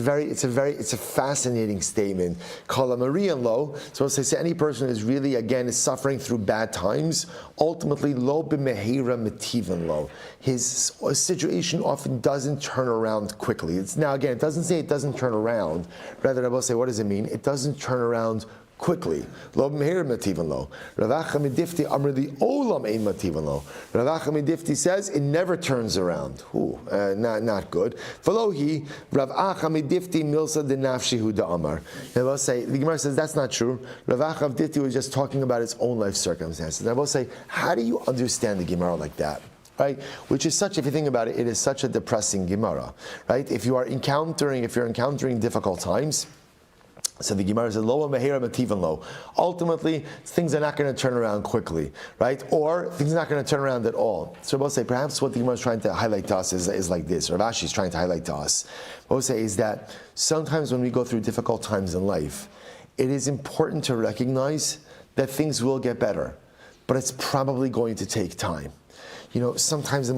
a fascinating statement. Kala Maria lo. So let's say any person is really is suffering through bad times. Ultimately, lo b'mehira metivan lo. His situation often doesn't turn around quickly. It doesn't say it doesn't turn around. Rather, I will say, what does it mean? It doesn't turn around quickly. Lo b'mehira metivan lo. Rav Acha Midifti amr the olam ein metivan lo. Rav Acha Midifti says it never turns around. Not good. V'lohi Rav Acha Midifti milsa de nafshi hu da amar. And I will say the Gemara says that's not true. Rav Acha Midifti was just talking about his own life circumstances. And I will say, how do you understand the Gemara like that? Right, which is such, if you think about it, it is such a depressing Gemara. Right, if you're encountering difficult times. So the Gemara says, "Lo mehera mativan lo." Ultimately, things are not going to turn around quickly, right? Or things are not going to turn around at all. So we'll say, perhaps what the Gemara is trying to highlight to us is like this, or Rashi is trying to highlight to us. What we'll say is that sometimes when we go through difficult times in life, it is important to recognize that things will get better, but it's probably going to take time. You know, sometimes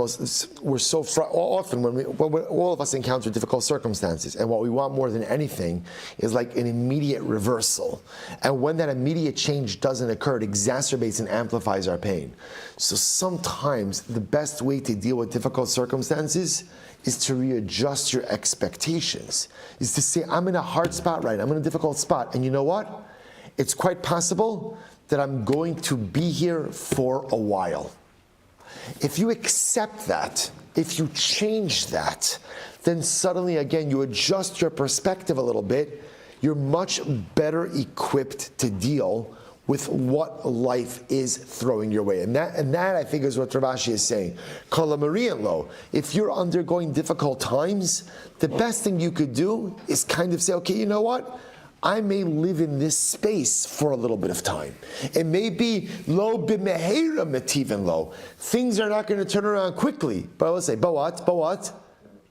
we're so often when all of us encounter difficult circumstances, and what we want more than anything is like an immediate reversal. And when that immediate change doesn't occur, it exacerbates and amplifies our pain. So sometimes the best way to deal with difficult circumstances is to readjust your expectations. Is to say, I'm in a hard spot right now, I'm in a difficult spot, and you know what? It's quite possible that I'm going to be here for a while. If you accept that, if you change that, then suddenly again you adjust your perspective a little bit, you're much better equipped to deal with what life is throwing your way. And that I think is what Ravashi is saying. Lo. If you're undergoing difficult times, the best thing you could do is kind of say, okay, you know what? I may live in this space for a little bit of time. It may be lo b'mehera metivan lo. Things are not going to turn around quickly. But I will say, but what?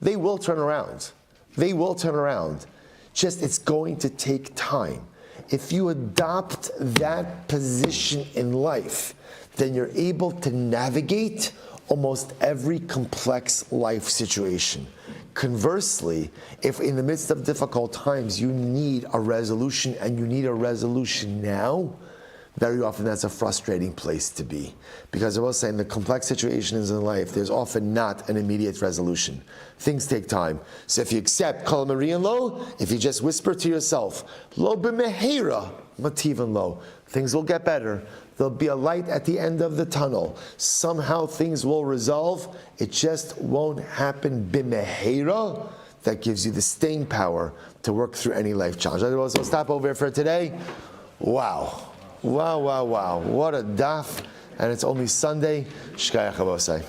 They will turn around. They will turn around. Just it's going to take time. If you adopt that position in life, then you're able to navigate almost every complex life situation. Conversely, if in the midst of difficult times you need a resolution and you need a resolution now, very often that's a frustrating place to be. Because I was saying the complex situations in life, there's often not an immediate resolution. Things take time. So if you accept Kol Marian Lo, if you just whisper to yourself, Lo b'mehera mativan lo, things will get better. There'll be a light at the end of the tunnel. Somehow things will resolve. It just won't happen b'mehera. That gives you the staying power to work through any life challenge. Otherwise, we'll stop over here for today. Wow. What a daf. And it's only Sunday. Shkaya Chavosai.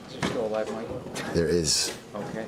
Is there still a live mic? There is. Okay.